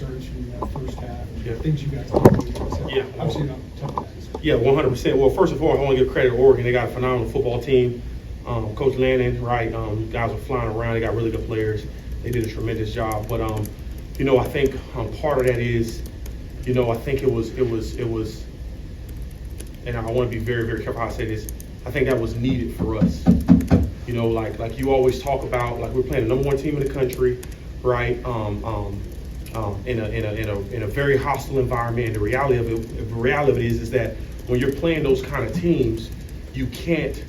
search in that first half, and Yeah. things you guys did. Yeah. Obviously not tough guys. Yeah, 100%. Well, first of all, I want to give credit to Oregon. They got a phenomenal football team. Coach Lannon, right? Guys are flying around. They got really good players. They did a tremendous job. But I think part of that is, I think it was, and I want to be very, very careful how I say this. I think that was needed for us. Like you always talk about, like we're playing the #1 team in the country, right? In a very hostile environment. And the reality of it is that when you're playing those kind of teams, you can't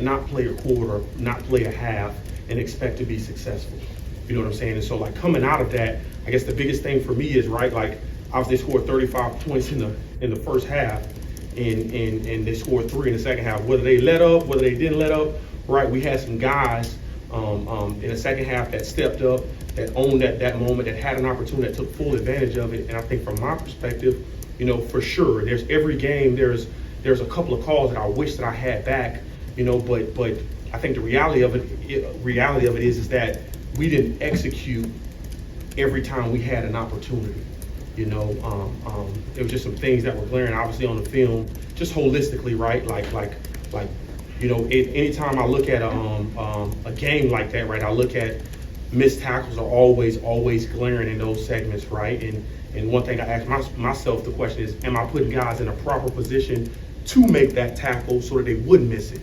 not play a quarter, not play a half, and expect to be successful. You know what I'm saying? And so, like, coming out of that, I guess the biggest thing for me is, right, like, obviously they scored 35 points in the first half, and they scored 3 in the second half. Whether they let up, whether they didn't let up, right, we had some guys in the second half that stepped up, that owned that moment, that had an opportunity, that took full advantage of it. And I think from my perspective, for sure, there's every game, there's a couple of calls that I wish that I had back, but I think the reality of it is that we didn't execute every time we had an opportunity. It was just some things that were glaring, obviously, on the film, just holistically, right? Anytime I look at a game like that, right, I look at missed tackles are always glaring in those segments, right? And one thing I ask myself the question is, am I putting guys in a proper position to make that tackle so that they wouldn't miss it,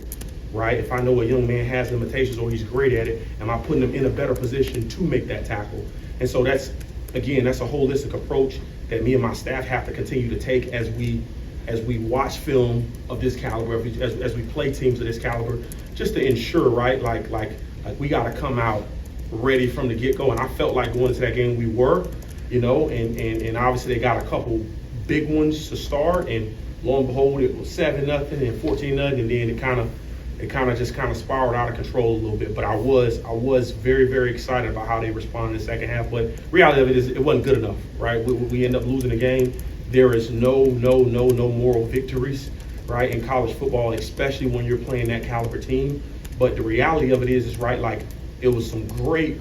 right? If I know a young man has limitations or he's great at it, am I putting him in a better position to make that tackle? And so that's a holistic approach that me and my staff have to continue to take as we watch film of this caliber, as we play teams of this caliber, just to ensure, right, like we got to come out ready from the get-go. And I felt like going into that game we were, and obviously they got a couple big ones to start, and lo and behold, it was 7-0 and 14-0, and then it kind of spiraled out of control a little bit. But I was very, very excited about how they responded in the second half. But reality of it is, it wasn't good enough, right? We end up losing the game. There is no moral victories, right, in college football, especially when you're playing that caliber team. But the reality of it is right, like, it was some great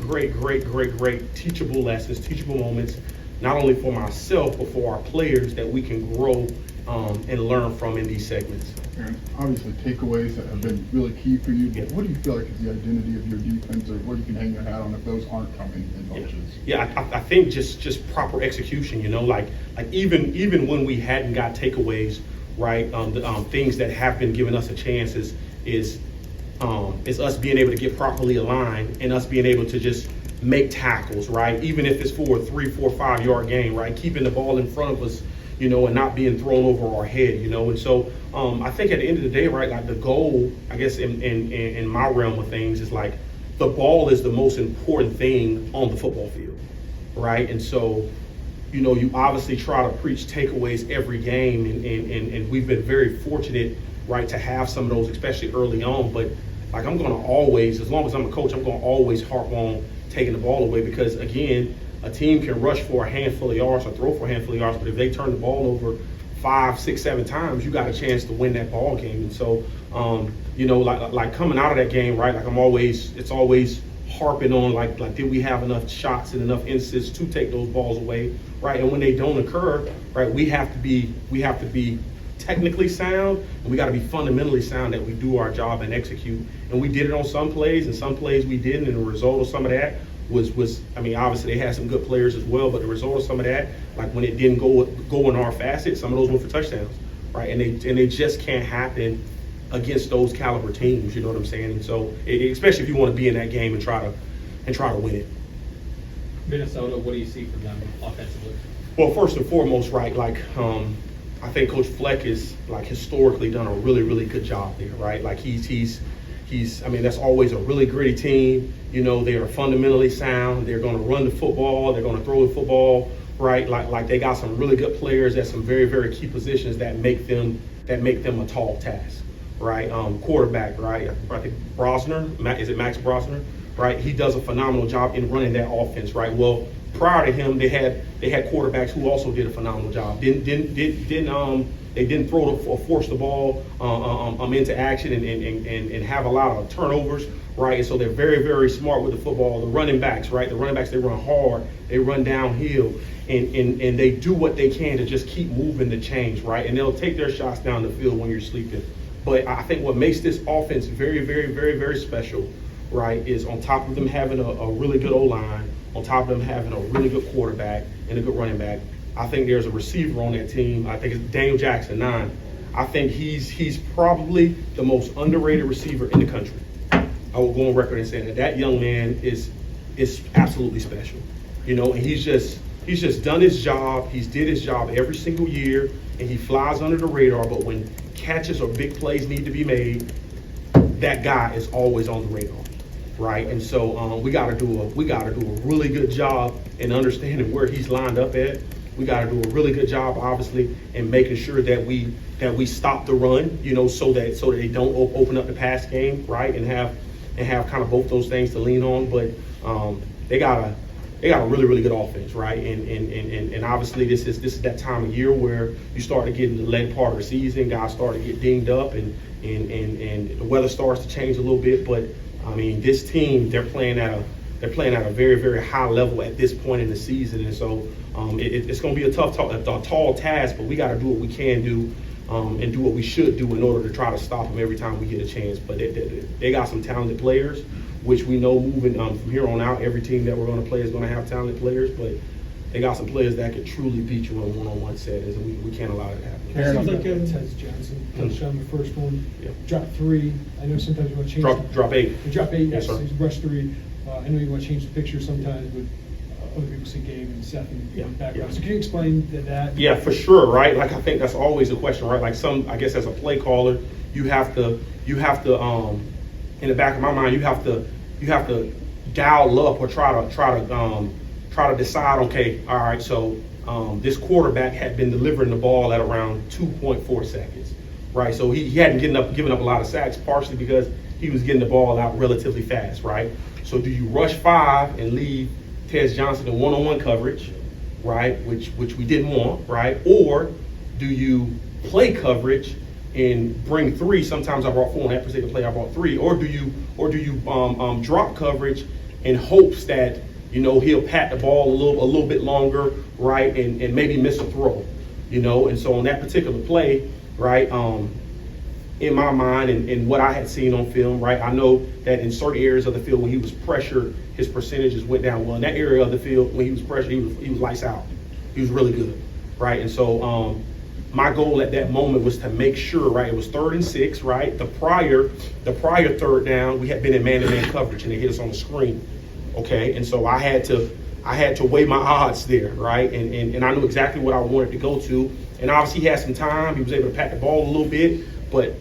teachable lessons, teachable moments, not only for myself, but for our players that we can grow and learn from in these segments. And obviously, takeaways have been really key for you. But what do you feel like is the identity of your defense, or what you can hang your hat on if those aren't coming in bunches? Yeah, I think just proper execution. Like even when we hadn't got takeaways, right? Things that have been giving us a chance is us being able to get properly aligned and us being able to just make tackles, right? Even if it's for a 3, 4, 5 yard gain, right? Keeping the ball in front of us, and not being thrown over our head, And so I think at the end of the day, right, like the goal, I guess in my realm of things is like the ball is the most important thing on the football field, right? And so, you obviously try to preach takeaways every game, and we've been very fortunate, right, to have some of those, especially early on. But like I'm going to always, as long as I'm a coach, I'm going to always harp on taking the ball away, because again, a team can rush for a handful of yards or throw for a handful of yards, but if they turn the ball over 5, 6, 7 times, you got a chance to win that ball game. And so, like coming out of that game, right? Like it's always harping on like did we have enough shots and enough instances to take those balls away, right? And when they don't occur, right, we have to be technically sound, and we got to be fundamentally sound that we do our job and execute. And we did it on some plays, and some plays we didn't. And the result of some of that was obviously they had some good players as well, but the result of some of that, like when it didn't go in our facet, some of those went for touchdowns, right? And they just can't happen against those caliber teams. You know what I'm saying? And so, especially if you want to be in that game and try to win it. Minnesota, what do you see from them offensively? Well, first and foremost, right, like I think Coach Fleck is like historically done a really good job there, right? Like he's that's always a really gritty team. They are fundamentally sound. They're going to run the football. They're going to throw the football, right? Like they got some really good players at some very key positions that make them a tall task, right? Quarterback, right? I think Brosner, is it Max Brosner, right? He does a phenomenal job in running that offense, right? Well, prior to him, they had quarterbacks who also did a phenomenal job. They didn't force the ball into action and have a lot of turnovers, right? And so they're very, very smart with the football. The running backs, right? The running backs, they run hard, they run downhill, and they do what they can to just keep moving the chains, right? And they'll take their shots down the field when you're sleeping. But I think what makes this offense very, very, very, very special, right, is on top of them having a really good O-line, on top of them having a really good quarterback and a good running back, I think there's a receiver on that team. I think it's Daniel Jackson, 9. I think he's probably the most underrated receiver in the country. I will go on record and say that young man is absolutely special, you know. And he's just done his job. He's did his job every single year, and he flies under the radar. But when catches or big plays need to be made, that guy is always on the radar, right? And so we got to do a really good job in understanding where he's lined up at. We got to do a really good job, obviously, in making sure that we stop the run, you know, so that they don't open up the pass game, right, and have kind of both those things to lean on. But they got a really, really good offense, right? And obviously this is that time of year where you start to get in the late part of the season, guys start to get dinged up, and the weather starts to change a little bit. But I mean, this team, they're playing at a very, very high level at this point in the season, and so it's going to be a tall task, but we got to do what we can do and do what we should do in order to try to stop them every time we get a chance. But they got some talented players, which we know moving from here on out, every team that we're going to play is going to have talented players, but they got some players that could truly beat you in one-on-one settings, and we can't allow that to happen. Seems like Tez Johnson, touchdown the first one, Yeah. drop 3. I know sometimes you want to change. Drop 8. Drop 8, yes, Yes, sir. he's rushed 3. I know you want to change the picture sometimes, but other people see Gabe and Seth in Yeah, the background. yeah. So can you explain that? Yeah, for sure, right? Like, I think that's always a question, right? Like, I guess as a play caller, you have to in the back of my mind, you have to dial up or try to decide, okay, all right, so this quarterback had been delivering the ball at around 2.4 seconds, right? So he hadn't given up a lot of sacks, partially because he was getting the ball out relatively fast, right? So do you rush 5 and leave Tez Johnson in one-on-one coverage, right, which we didn't want, right? Or do you play coverage and bring 3? Sometimes I brought 4 on that particular play. I brought 3. Or do you drop coverage in hopes that, you know, he'll pat the ball a little bit longer, right, and maybe miss a throw, you know? And so on that particular play, right, in my mind and what I had seen on film, right, I know that in certain areas of the field when he was pressured, his percentages went down. Well, in that area of the field when he was pressured, he was lights out. He was really good, right? And so my goal at that moment was to make sure, right, it was 3rd and 6, right? The prior 3rd down, we had been in man-to-man coverage and they hit us on the screen, okay? And so I had to weigh my odds there, right? And I knew exactly what I wanted to go to. And obviously he had some time. He was able to pat the ball a little bit, but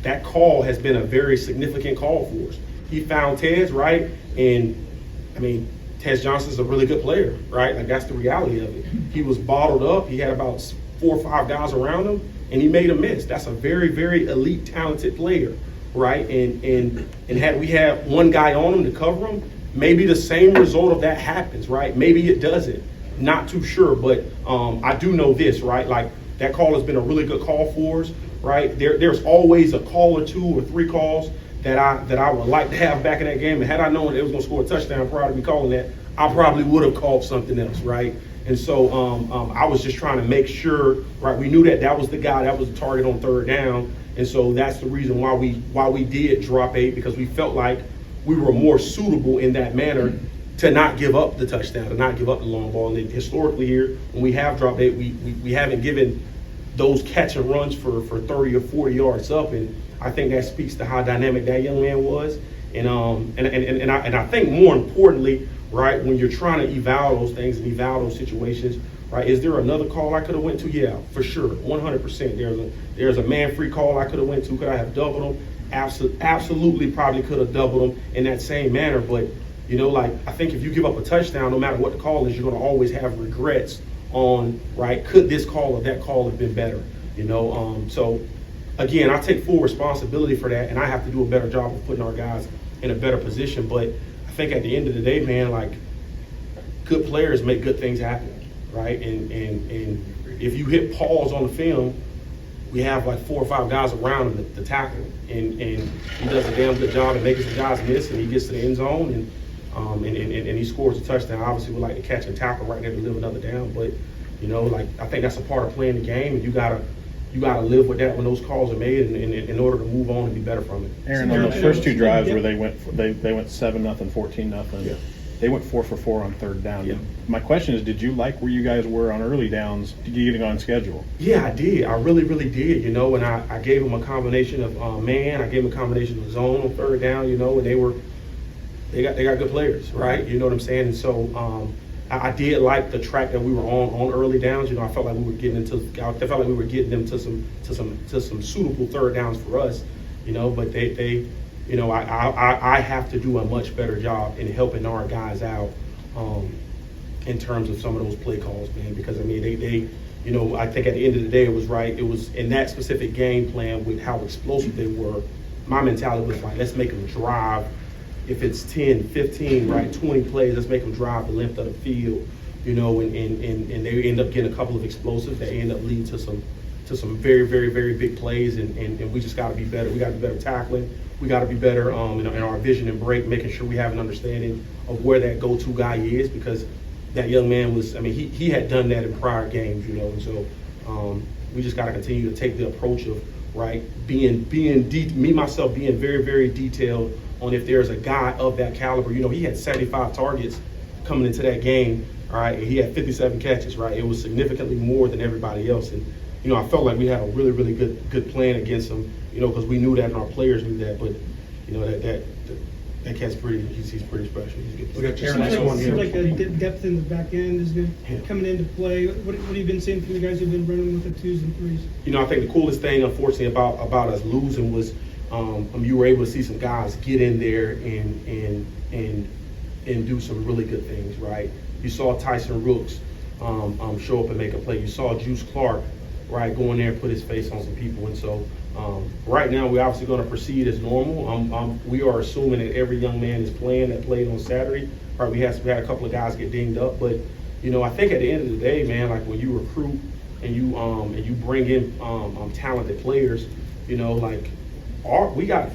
that call has been a very significant call for us. He found Tez, right? And I mean, Tez Johnson's a really good player, right? Like, that's the reality of it. He was bottled up. He had about 4 or 5 guys around him, and he made a miss. That's a very, very elite, talented player, right? And had we had one guy on him to cover him, maybe the same result of that happens, right? Maybe it doesn't. Not too sure, but I do know this, right? Like, that call has been a really good call for us, right? There's always a call or 2 or 3 calls that I would like to have back in that game. And had I known it was going to score a touchdown prior to me calling that, I probably would have called something else, right? And so I was just trying to make sure, right? We knew that was the guy, that was the target on 3rd down. And so that's the reason why we did drop 8, because we felt like we were more suitable in that manner to not give up the touchdown, to not give up the long ball. And historically here, when we have dropped 8, we haven't given those catch and runs for 30 or 40 yards up. And I think that speaks to how dynamic that young man was. And I think more importantly, right, when you're trying to eval those things and eval those situations, right, is there another call I could have went to? Yeah, for sure, 100%. There's a man-free call I could have went to. Could I have doubled him? Absolutely, probably could have doubled him in that same manner. But, you know, like, I think if you give up a touchdown, no matter what the call is, you're going to always have regrets on, right, could this call or that call have been better, you know? So, again, I take full responsibility for that, and I have to do a better job of putting our guys in a better position. But I think at the end of the day, man, like, good players make good things happen, right? And if you hit pause on the film, we have like 4 or 5 guys around him to tackle, and he does a damn good job at making some guys miss, and he gets to the end zone, and he scores a touchdown. Obviously, we like to catch and tackle right there to live another down, but you know, like I think that's a part of playing the game, and you gotta live with that when those calls are made, and in order to move on and be better from it. Aaron, on those first 2 drives where they went 7-0, 14-0, Yeah. they went 4 for 4 on third down. Yeah. My question is, did you like where you guys were on early downs getting on schedule? Yeah, I did. I really, really did. You know, and I gave them a combination of man. I gave them a combination of zone on third down. You know, and they got good players, right? You know what I'm saying? And so I did like the track that we were on early downs. You know, I felt like we were getting them to some suitable third downs for us. You know, but they you know, I have to do a much better job in helping our guys out in terms of some of those play calls, man. Because I mean, they you know, I think at the end of the day, it was right. It was in that specific game plan with how explosive they were. My mentality was like, let's make them drive. If it's 10, 15, right, 20 plays, let's make them drive the length of the field, you know, and they end up getting a couple of explosives that end up leading to some very, very, very big plays, and we just got to be better. We got to be better tackling. We got to be better in our vision and break, making sure we have an understanding of where that go-to guy is, because that young man was, I mean, he had done that in prior games, you know, and so we just got to continue to take the approach of, right, being myself being very, very detailed on if there's a guy of that caliber. You know, he had 75 targets coming into that game, all right, and he had 57 catches, right? It was significantly more than everybody else, and you know, I felt like we had a really, really good plan against him, you know, because we knew that and our players knew that. But you know, that cat's pretty, he's pretty special. He's a good player. We got just next one Seems here. like the depth in the back end is good, Yeah. coming into play. What have you been seeing from the guys who've been running with the 2s and 3s? You know, I think the coolest thing, unfortunately, about us losing was you were able to see some guys get in there and do some really good things, right? You saw Tyson Rooks show up and make a play. You saw Juice Clark, right, go in there and put his face on some people. And so right now we're obviously going to proceed as normal. We are assuming that every young man is playing that played on Saturday. Right, we had a couple of guys get dinged up, but you know, I think at the end of the day, man, like when you recruit and you bring in talented players, you know, like we got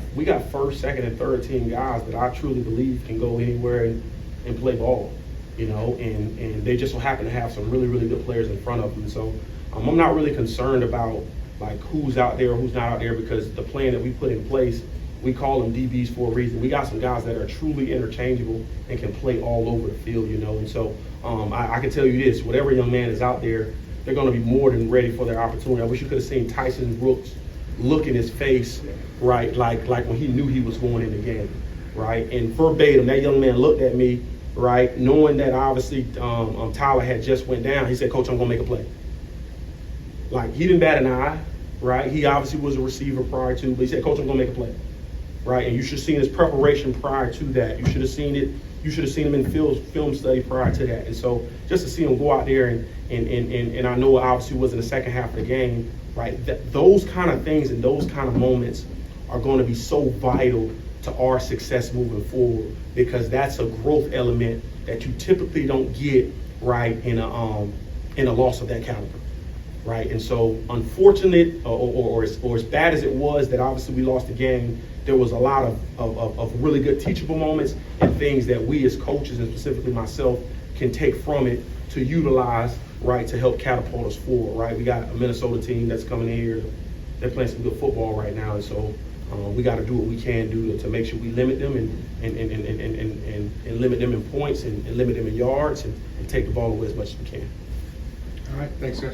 first, second, and third team guys that I truly believe can go anywhere and play ball, you know, and they just so happen to have some really, really good players in front of them. So I'm not really concerned about like who's out there or who's not out there, because the plan that we put in place, we call them DBs for a reason. We got some guys that are truly interchangeable and can play all over the field, you know. And so I can tell you this, whatever young man is out there, they're going to be more than ready for their opportunity. I wish you could have seen Tyson Brooks look in his face, right, like when he knew he was going in the game, right? And verbatim, that young man looked at me, right, knowing that obviously Tyler had just went down. He said, "Coach, I'm going to make a play." Like, he didn't bat an eye, right? He obviously was a receiver prior to, but he said, "Coach, I'm going to make a play." Right? And you should have seen his preparation prior to that. You should have seen it. You should have seen him in film study prior to that. And so just to see him go out there and I know it obviously was in the second half of the game, right? Those kind of things and those kind of moments are going to be so vital to our success moving forward, because that's a growth element that you typically don't get, right, in a loss of that caliber. Right, and so unfortunate or as bad as it was that obviously we lost the game, there was a lot of really good teachable moments and things that we as coaches, and specifically myself, can take from it to utilize, right, to help catapult us forward. Right, we got a Minnesota team that's coming in here. They're playing some good football right now, and so we got to do what we can do to make sure we limit them and limit them in points and limit them in yards and take the ball away as much as we can. All right, thanks, guys.